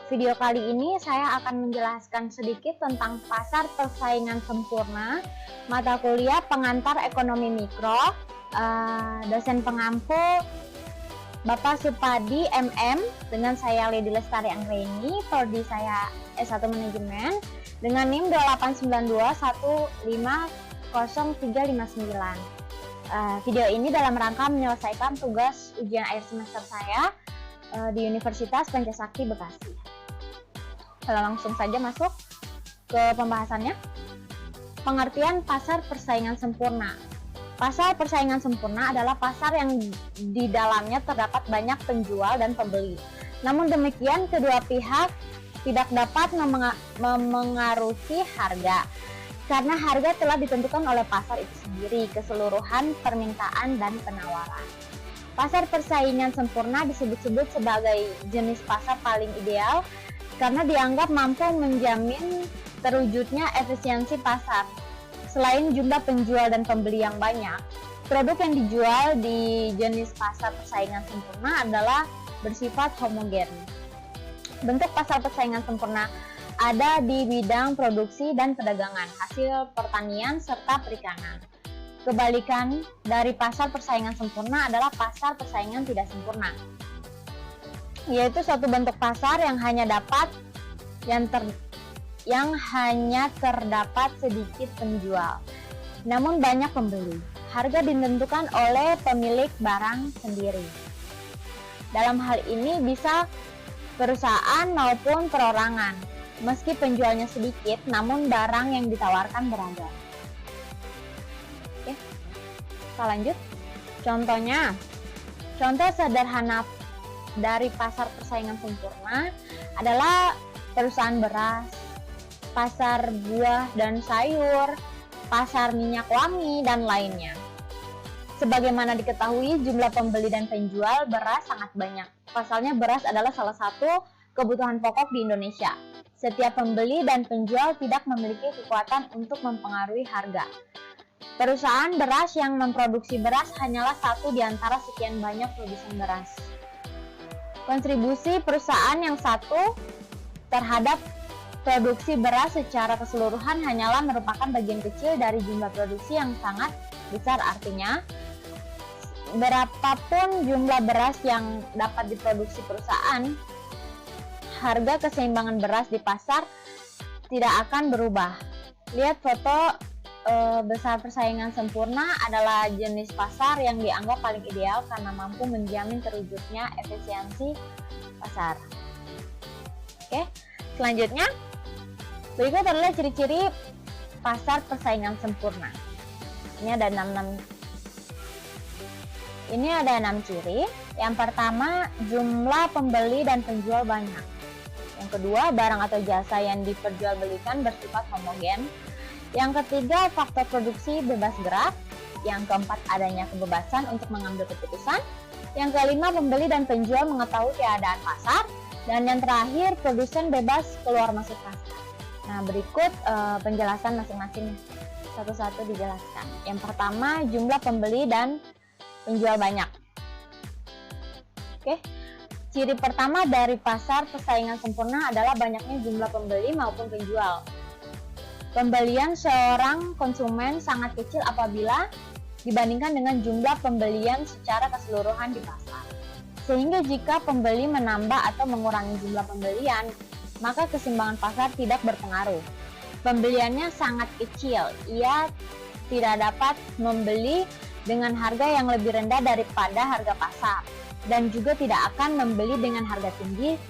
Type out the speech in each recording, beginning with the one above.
video kali ini saya akan menjelaskan sedikit tentang pasar persaingan sempurna, mata kuliah pengantar ekonomi mikro, dosen pengampu Bapak Supadi MM, dengan saya Lady Lestari Anggreni, prodi saya S1 Manajemen, dengan NIM 2892150359. Video ini dalam rangka menyelesaikan tugas ujian akhir semester saya di Universitas Pancasakti Bekasi. Langsung saja masuk ke pembahasannya. Pengertian pasar persaingan sempurna. Pasar persaingan sempurna adalah pasar yang di dalamnya terdapat banyak penjual dan pembeli. Namun demikian, kedua pihak tidak dapat memengaruhi harga, karena harga telah ditentukan oleh pasar itu sendiri, keseluruhan permintaan dan penawaran. Pasar persaingan sempurna disebut-sebut sebagai jenis pasar paling ideal karena dianggap mampu menjamin terwujudnya efisiensi pasar. Selain jumlah penjual dan pembeli yang banyak, produk yang dijual di jenis pasar persaingan sempurna adalah bersifat homogen. Bentuk pasar persaingan sempurna ada di bidang produksi dan perdagangan, hasil pertanian, serta perikanan. Kebalikan dari pasar persaingan sempurna adalah pasar persaingan tidak sempurna, yaitu suatu bentuk pasar yang hanya terdapat sedikit penjual, namun banyak pembeli. Harga ditentukan oleh pemilik barang sendiri. Dalam hal ini bisa perusahaan maupun perorangan, meski penjualnya sedikit, namun barang yang ditawarkan beragam. Kita lanjut. Contoh sederhana dari pasar persaingan sempurna adalah perusahaan beras, pasar buah dan sayur, pasar minyak wangi, dan lainnya. Sebagaimana diketahui, jumlah pembeli dan penjual beras sangat banyak. Pasalnya, beras adalah salah satu kebutuhan pokok di Indonesia. Setiap pembeli dan penjual tidak memiliki kekuatan untuk mempengaruhi harga. Perusahaan beras yang memproduksi beras hanyalah satu di antara sekian banyak produsen beras. Kontribusi perusahaan yang satu terhadap produksi beras secara keseluruhan hanyalah merupakan bagian kecil dari jumlah produksi yang sangat besar. Artinya, berapapun jumlah beras yang dapat diproduksi perusahaan, harga keseimbangan beras di pasar tidak akan berubah. Lihat foto. Besar persaingan sempurna adalah jenis pasar yang dianggap paling ideal karena mampu menjamin terwujudnya efisiensi pasar. Oke, selanjutnya berikut adalah ciri-ciri pasar persaingan sempurna. Ini ada 6 ciri. Yang pertama, jumlah pembeli dan penjual banyak. Yang kedua, barang atau jasa yang diperjualbelikan bersifat homogen. Yang ketiga, faktor produksi bebas gerak. Yang keempat, adanya kebebasan untuk mengambil keputusan. Yang kelima, pembeli dan penjual mengetahui keadaan pasar. Dan yang terakhir, produsen bebas keluar masuk pasar. Nah, berikut penjelasan masing-masing, satu-satu dijelaskan. Yang pertama, jumlah pembeli dan penjual banyak. Oke, ciri pertama dari pasar persaingan sempurna adalah banyaknya jumlah pembeli maupun penjual. Pembelian seorang konsumen sangat kecil apabila dibandingkan dengan jumlah pembelian secara keseluruhan di pasar. Sehingga jika pembeli menambah atau mengurangi jumlah pembelian, maka keseimbangan pasar tidak berpengaruh. Pembeliannya sangat kecil, ia tidak dapat membeli dengan harga yang lebih rendah daripada harga pasar, dan juga tidak akan membeli dengan harga tinggi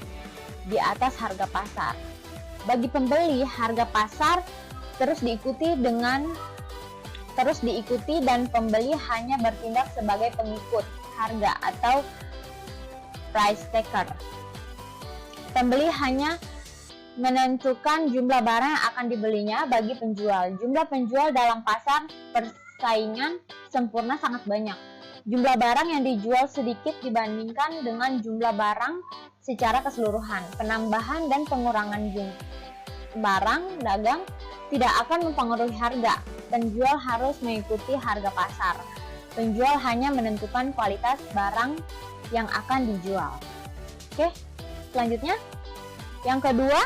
di atas harga pasar. Bagi pembeli, harga pasar terus diikuti dan pembeli hanya bertindak sebagai pengikut harga atau price taker. Pembeli hanya menentukan jumlah barang yang akan dibelinya. Bagi penjual, jumlah penjual dalam pasar persaingan sempurna sangat banyak. Jumlah barang yang dijual sedikit dibandingkan dengan jumlah barang secara keseluruhan. Penambahan dan pengurangan barang dagang tidak akan mempengaruhi harga. Penjual harus mengikuti harga pasar. Penjual hanya menentukan kualitas barang yang akan dijual. Oke, selanjutnya Yang kedua,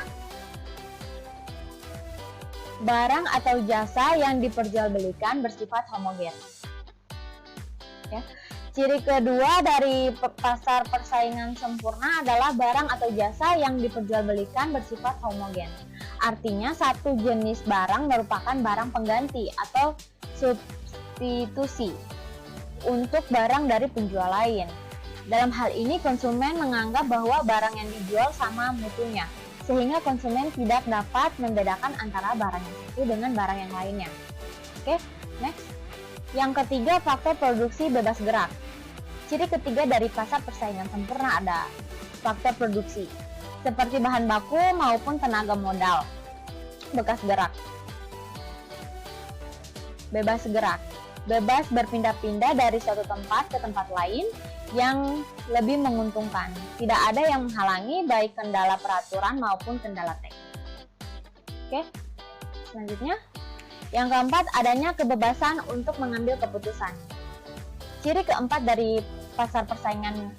barang atau jasa yang diperjualbelikan bersifat homogen. Ya. Ciri kedua dari pasar persaingan sempurna adalah barang atau jasa yang diperjualbelikan bersifat homogen. Artinya satu jenis barang merupakan barang pengganti atau substitusi untuk barang dari penjual lain. Dalam hal ini konsumen menganggap bahwa barang yang dijual sama mutunya, sehingga konsumen tidak dapat membedakan antara barang yang satu dengan barang yang lainnya. Oke, next. Yang ketiga, faktor produksi bebas gerak. Ciri ketiga dari pasar persaingan sempurna ada faktor produksi, seperti bahan baku maupun tenaga modal. Bekas gerak. Bebas gerak. Bebas berpindah-pindah dari suatu tempat ke tempat lain yang lebih menguntungkan. Tidak ada yang menghalangi baik kendala peraturan maupun kendala teknis. Oke, selanjutnya. Yang keempat, adanya kebebasan untuk mengambil keputusan. Ciri keempat dari pasar persaingan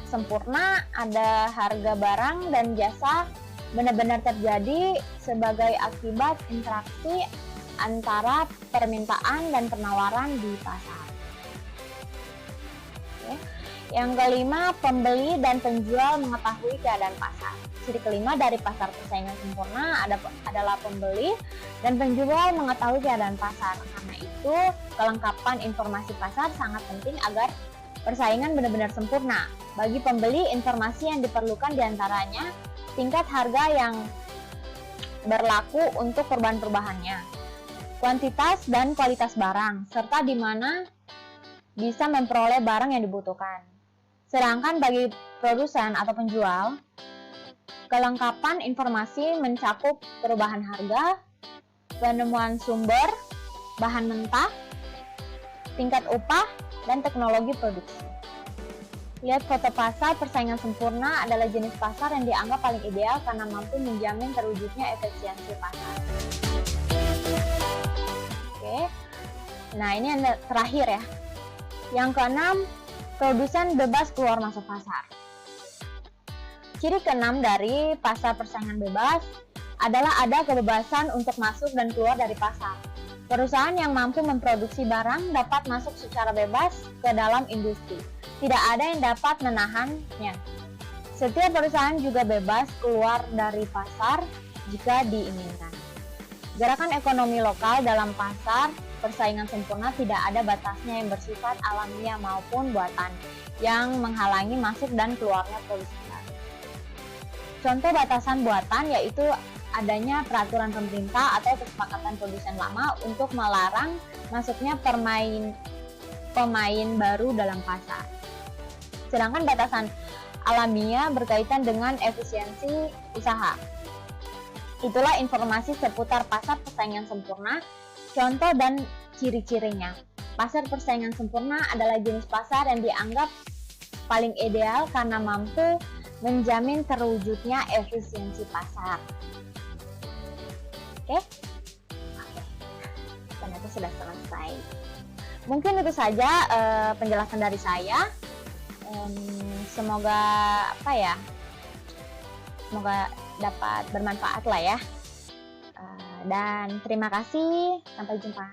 sempurna ada harga barang dan jasa benar-benar terjadi sebagai akibat interaksi antara permintaan dan penawaran di pasar. Oke. Yang kelima, pembeli dan penjual mengetahui keadaan pasar. Ciri kelima dari pasar persaingan sempurna adalah pembeli dan penjual mengetahui keadaan pasar. Karena itu, kelengkapan informasi pasar sangat penting agar persaingan benar-benar sempurna. Bagi pembeli, informasi yang diperlukan diantaranya tingkat harga yang berlaku untuk perubahan-perubahannya, kuantitas dan kualitas barang, serta di mana bisa memperoleh barang yang dibutuhkan. Sedangkan bagi produsen atau penjual, kelengkapan informasi mencakup perubahan harga, penemuan sumber, bahan mentah, tingkat upah, dan teknologi produksi. Lihat foto pasar persaingan sempurna adalah jenis pasar yang dianggap paling ideal karena mampu menjamin terwujudnya efisiensi pasar. Oke, nah ini yang terakhir ya. Yang keenam, produsen bebas keluar masuk pasar. Ciri keenam dari pasar persaingan bebas adalah ada kebebasan untuk masuk dan keluar dari pasar. Perusahaan yang mampu memproduksi barang dapat masuk secara bebas ke dalam industri. Tidak ada yang dapat menahannya. Setiap perusahaan juga bebas keluar dari pasar jika diinginkan. Gerakan ekonomi lokal dalam pasar persaingan sempurna tidak ada batasnya yang bersifat alamiah maupun buatan yang menghalangi masuk dan keluarnya produksi baru. Contoh batasan buatan yaitu adanya peraturan pemerintah atau kesepakatan produsen lama untuk melarang masuknya pemain baru dalam pasar. Sedangkan batasan alamiah berkaitan dengan efisiensi usaha. Itulah informasi seputar pasar persaingan sempurna, contoh dan ciri-cirinya. Pasar persaingan sempurna adalah jenis pasar yang dianggap paling ideal karena mampu menjamin terwujudnya efisiensi pasar. Oke? Ternyata sudah selesai. Mungkin itu saja penjelasan dari saya. Semoga semoga dapat bermanfaat lah ya. Dan terima kasih, sampai jumpa.